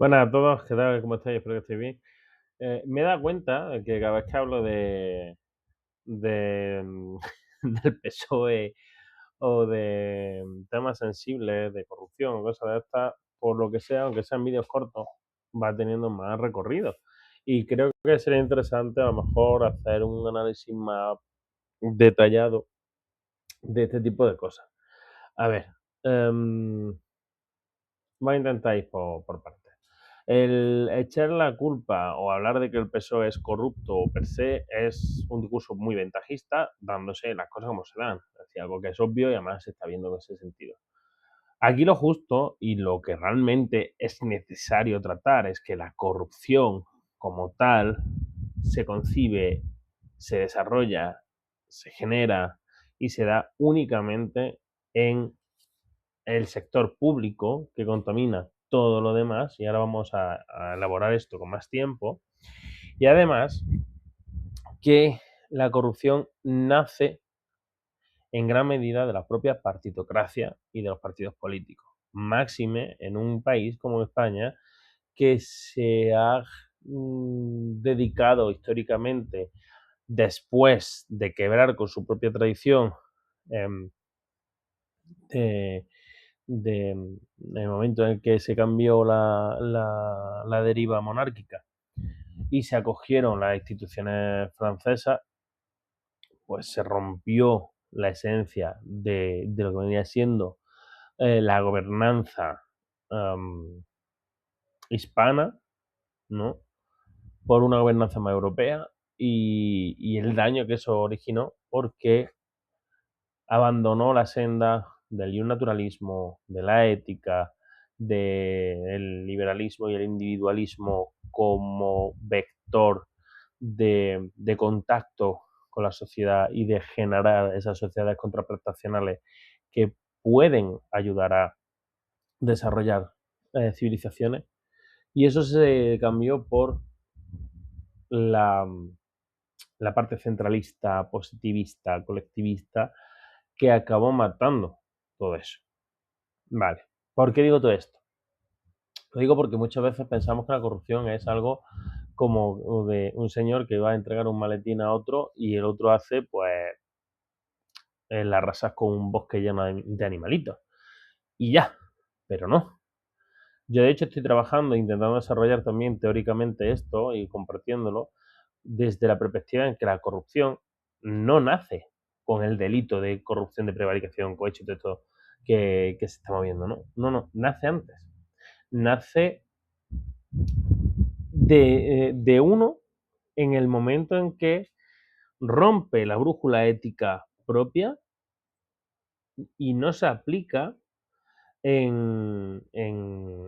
Buenas a todos, ¿qué tal? ¿Cómo estáis? Espero que estéis bien. Me he dado cuenta de que cada vez que hablo de, del PSOE o de temas sensibles, de corrupción o cosas de estas, por lo que sea, aunque sean vídeos cortos, va teniendo más recorrido. Y creo que sería interesante a lo mejor hacer un análisis más detallado de este tipo de cosas. A ver, voy a intentar ir por partes. El echar la culpa o hablar de que el PSOE es corrupto per se es un discurso muy ventajista, dándose las cosas como se dan. Es decir, algo que es obvio y además se está viendo en ese sentido. Aquí lo justo y lo que realmente es necesario tratar es que la corrupción como tal se concibe, se desarrolla, se genera y se da únicamente en el sector público que contamina todo lo demás, y ahora vamos a elaborar esto con más tiempo, y además que la corrupción nace en gran medida de la propia partitocracia y de los partidos políticos. Máxime en un país como España, que se ha dedicado históricamente, después de quebrar con su propia tradición, eh, de, en el momento en el que se cambió la deriva monárquica y se acogieron las instituciones francesas, pues se rompió la esencia de lo que venía siendo la gobernanza hispana, ¿no? Por una gobernanza más europea y el daño que eso originó porque abandonó la senda del naturalismo, de la ética, del liberalismo y el individualismo como vector de contacto con la sociedad y de generar esas sociedades contraprestacionales que pueden ayudar a desarrollar civilizaciones. Y eso se cambió por la, la parte centralista, positivista, colectivista, que acabó matando todo eso. Vale. ¿Por qué digo todo esto? Lo digo porque muchas veces pensamos que la corrupción es algo como de un señor que va a entregar un maletín a otro y el otro hace, pues, las rasas con un bosque lleno de animalitos. Y ya, pero no. Yo de hecho estoy trabajando, intentando desarrollar también teóricamente esto y compartiéndolo desde la perspectiva en que la corrupción no nace con el delito de corrupción, de prevaricación, cohecho y todo esto que se está moviendo, ¿no? No, no, nace antes. Nace de uno en el momento en que rompe la brújula ética propia y no se aplica en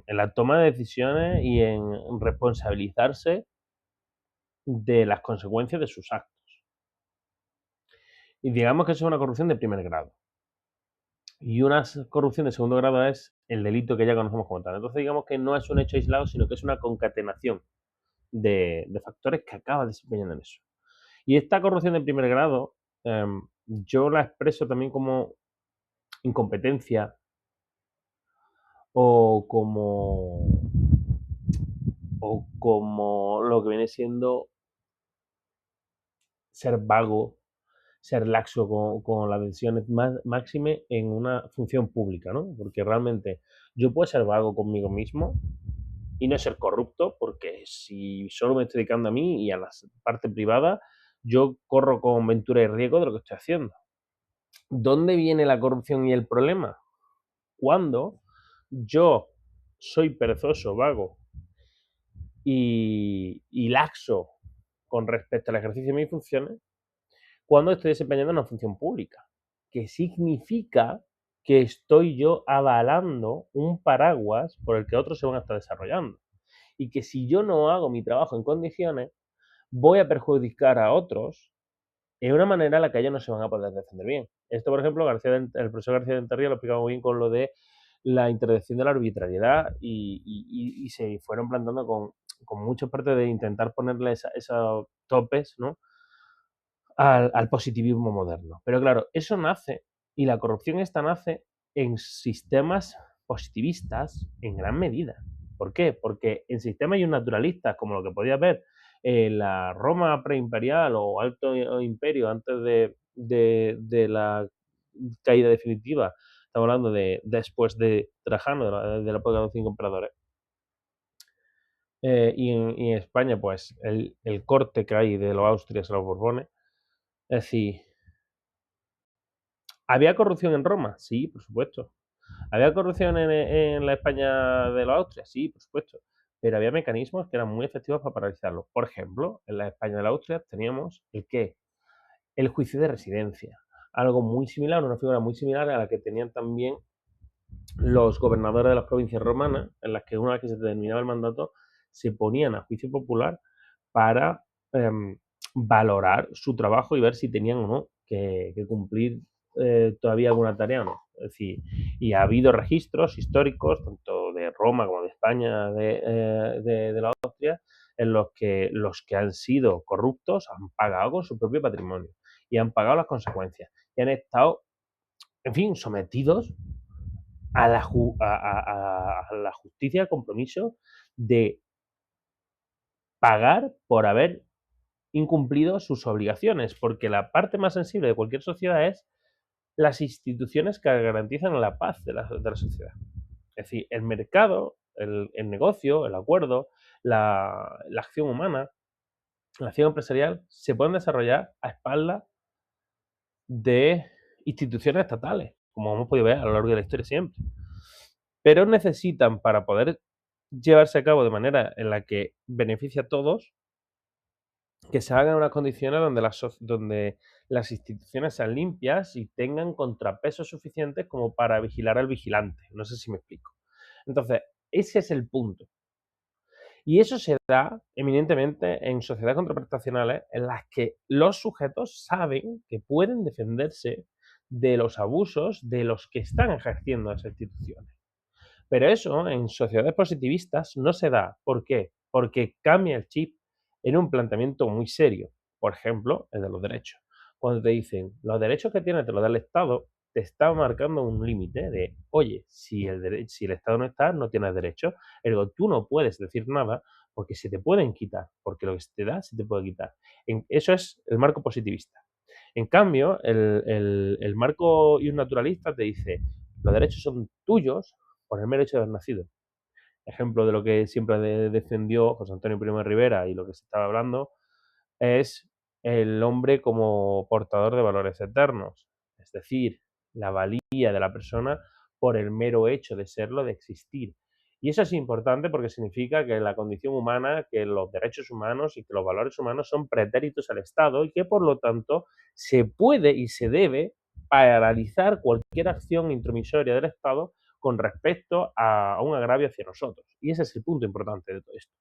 la toma de decisiones y en responsabilizarse de las consecuencias de sus actos. Y digamos que eso es una corrupción de primer grado. Y una corrupción de segundo grado es el delito que ya conocemos como tal. Entonces digamos que no es un hecho aislado, sino que es una concatenación de factores que acaba desempeñando en eso. Y esta corrupción de primer grado, yo la expreso también como incompetencia o como lo que viene siendo ser vago, ser laxo con las decisiones máxime en una función pública, ¿no? Porque realmente yo puedo ser vago conmigo mismo y no ser corrupto, porque si solo me estoy dedicando a mí y a la parte privada, yo corro con ventura y riesgo de lo que estoy haciendo. ¿Dónde viene la corrupción y el problema? Cuando yo soy perezoso, vago y laxo con respecto al ejercicio de mis funciones, cuando estoy desempeñando una función pública, que significa que estoy yo avalando un paraguas por el que otros se van a estar desarrollando. Y que si yo no hago mi trabajo en condiciones, voy a perjudicar a otros de una manera en la que ellos no se van a poder defender bien. Esto, por ejemplo, el profesor García de Enterría lo explicaba muy bien con lo de la interdicción de la arbitrariedad y se fueron plantando con muchas partes de intentar ponerle esos topes, ¿no? Al positivismo moderno. Pero claro, eso nace, y la corrupción esta nace en sistemas positivistas en gran medida. ¿Por qué? Porque en sistemas naturalistas, como lo que podías ver en la Roma preimperial o Alto Imperio antes de la caída definitiva, estamos hablando de después de Trajano, de la época de los 5 emperadores, y en España, pues el corte que hay de los Austrias a los Borbones, es decir, ¿había corrupción en Roma? Sí, por supuesto. ¿Había corrupción en la España de los Austrias? Sí, por supuesto. Pero había mecanismos que eran muy efectivos para paralizarlo. Por ejemplo, en la España de la Austria teníamos el qué? El juicio de residencia. Algo muy similar, una figura muy similar a la que tenían también los gobernadores de las provincias romanas, en las que una vez que se terminaba el mandato, se ponían a juicio popular para valorar su trabajo y ver si tenían o no que cumplir todavía alguna tarea o no. Es decir, y ha habido registros históricos, tanto de Roma como de España, de la Austria, en los que han sido corruptos han pagado con su propio patrimonio y han pagado las consecuencias y han estado, en fin, sometidos a la justicia, al compromiso de pagar por haber incumplido sus obligaciones, porque la parte más sensible de cualquier sociedad es las instituciones que garantizan la paz de la sociedad. Es decir, el mercado, el negocio, el acuerdo, la acción humana, la acción empresarial, se pueden desarrollar a espaldas de instituciones estatales, como hemos podido ver a lo largo de la historia siempre. Pero necesitan, para poder llevarse a cabo de manera en la que beneficia a todos, que se hagan unas condiciones donde las instituciones sean limpias y tengan contrapesos suficientes como para vigilar al vigilante. No sé si me explico. Entonces, ese es el punto. Y eso se da eminentemente en sociedades contraprestacionales en las que los sujetos saben que pueden defenderse de los abusos de los que están ejerciendo esas instituciones. Pero eso en sociedades positivistas no se da. ¿Por qué? Porque cambia el chip en un planteamiento muy serio. Por ejemplo, el de los derechos. Cuando te dicen, los derechos que tienes te los da el Estado, te está marcando un límite de, oye, si el Estado no está, no tienes derechos. Ergo, tú no puedes decir nada porque se te pueden quitar, porque lo que se te da se te puede quitar. Eso es el marco positivista. En cambio, el marco y un naturalista te dice, los derechos son tuyos por el mero hecho de haber nacido. Ejemplo de lo que siempre defendió José Antonio Primo de Rivera y lo que se estaba hablando es el hombre como portador de valores eternos, es decir, la valía de la persona por el mero hecho de serlo, de existir. Y eso es importante porque significa que la condición humana, que los derechos humanos y que los valores humanos son pretéritos al Estado y que por lo tanto se puede y se debe paralizar cualquier acción intromisoria del Estado con respecto a un agravio hacia nosotros. Y ese es el punto importante de todo esto.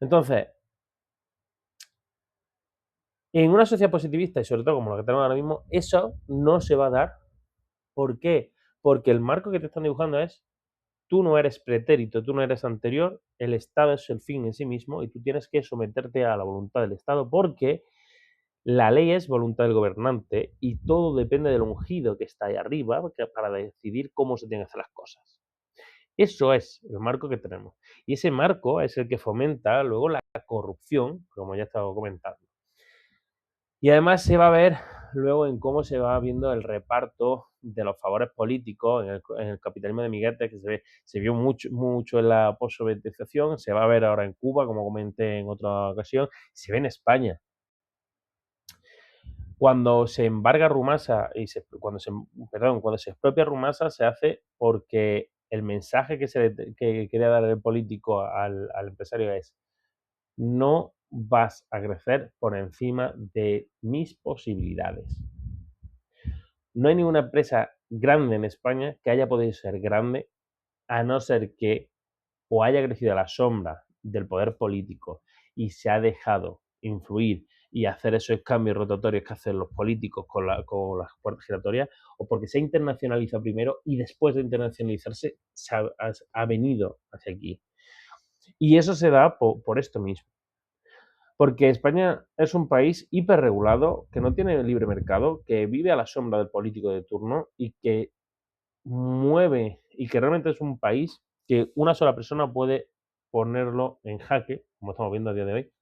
Entonces, en una sociedad positivista, y sobre todo como la que tenemos ahora mismo, eso no se va a dar. ¿Por qué? Porque el marco que te están dibujando es, tú no eres pretérito, tú no eres anterior, el Estado es el fin en sí mismo y tú tienes que someterte a la voluntad del Estado porque la ley es voluntad del gobernante y todo depende del ungido que está ahí arriba para decidir cómo se tienen que hacer las cosas. Eso es el marco que tenemos. Y ese marco es el que fomenta luego la corrupción, como ya estaba comentando. Y además se va a ver luego en cómo se va viendo el reparto de los favores políticos en el capitalismo de Miguete, que se vio mucho en la possovietización, se va a ver ahora en Cuba, como comenté en otra ocasión, se ve en España. Cuando se embarga Rumasa cuando se expropia Rumasa, se hace porque el mensaje que quería dar el político al empresario es: no vas a crecer por encima de mis posibilidades. No hay ninguna empresa grande en España que haya podido ser grande a no ser que o haya crecido a la sombra del poder político y se ha dejado influir y hacer esos cambios rotatorios que hacen los políticos con las puertas giratorias, o porque se ha internacionalizado primero y después de internacionalizarse ha venido hacia aquí. Y eso se da por esto mismo. Porque España es un país hiperregulado, que no tiene libre mercado, que vive a la sombra del político de turno y que mueve, y que realmente es un país que una sola persona puede ponerlo en jaque, como estamos viendo a día de hoy,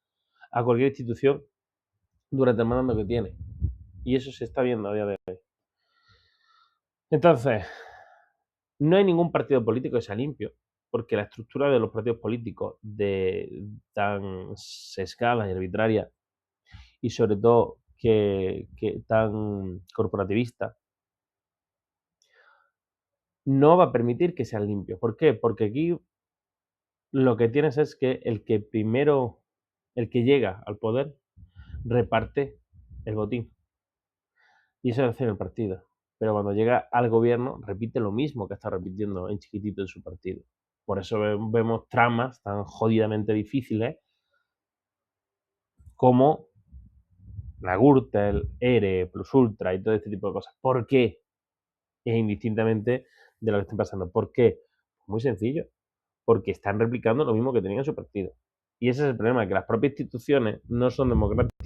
a cualquier institución durante el mandato que tiene. Y eso se está viendo a día de hoy. Entonces, no hay ningún partido político que sea limpio, porque la estructura de los partidos políticos tan sesgada y arbitraria, y sobre todo que tan corporativista, no va a permitir que sean limpios. ¿Por qué? Porque aquí lo que tienes es que el que llega al poder, reparte el botín. Y eso hace el partido. Pero cuando llega al gobierno, repite lo mismo que está repitiendo en chiquitito en su partido. Por eso vemos tramas tan jodidamente difíciles como la Gürtel, ERE, Plus Ultra y todo este tipo de cosas. ¿Por qué? Es indistintamente de lo que está pasando. ¿Por qué? Muy sencillo. Porque están replicando lo mismo que tenían en su partido. Y ese es el problema, que las propias instituciones no son democráticas.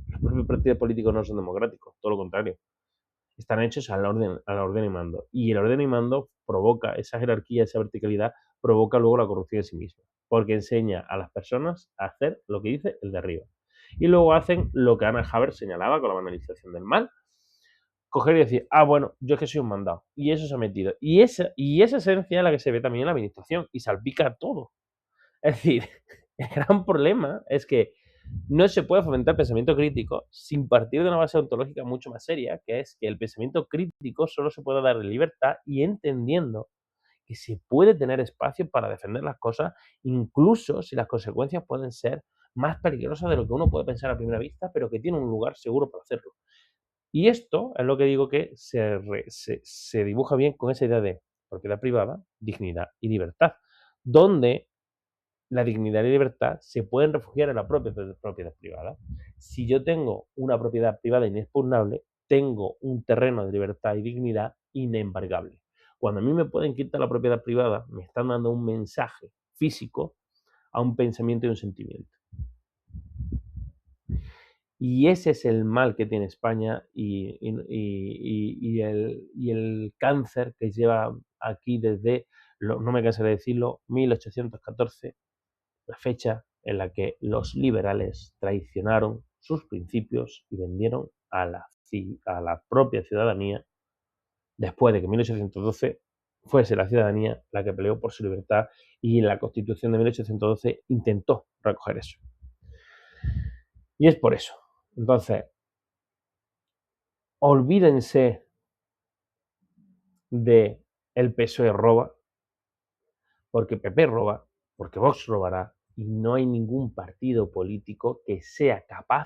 Los propios partidos políticos no son democráticos, todo lo contrario. Están hechos a la orden y mando. Y el orden y mando provoca, esa jerarquía, esa verticalidad, provoca luego la corrupción en sí misma. Porque enseña a las personas a hacer lo que dice el de arriba. Y luego hacen lo que Anna Haber señalaba con la banalización del mal. Coger y decir, bueno, yo es que soy un mandado. Y eso se ha metido. Y esa esencia es la que se ve también en la administración. Y salpica todo. Es decir, el gran problema es que no se puede fomentar el pensamiento crítico sin partir de una base ontológica mucho más seria, que es que el pensamiento crítico solo se puede dar en libertad y entendiendo que se puede tener espacio para defender las cosas, incluso si las consecuencias pueden ser más peligrosas de lo que uno puede pensar a primera vista, pero que tiene un lugar seguro para hacerlo. Y esto es lo que digo que se dibuja bien con esa idea de propiedad privada, dignidad y libertad, donde la dignidad y libertad se pueden refugiar en la propia propiedad privada. Si yo tengo una propiedad privada inexpugnable, tengo un terreno de libertad y dignidad inembargable. Cuando a mí me pueden quitar la propiedad privada, me están dando un mensaje físico a un pensamiento y un sentimiento. Y ese es el mal que tiene España y el cáncer que lleva aquí desde, no me cansaré de decirlo, 1814, la fecha en la que los liberales traicionaron sus principios y vendieron a la propia ciudadanía, después de que en 1812 fuese la ciudadanía la que peleó por su libertad y la Constitución de 1812 intentó recoger eso. Y es por eso. Entonces, olvídense de el PSOE roba, porque PP roba, porque Vox robará, y no hay ningún partido político que sea capaz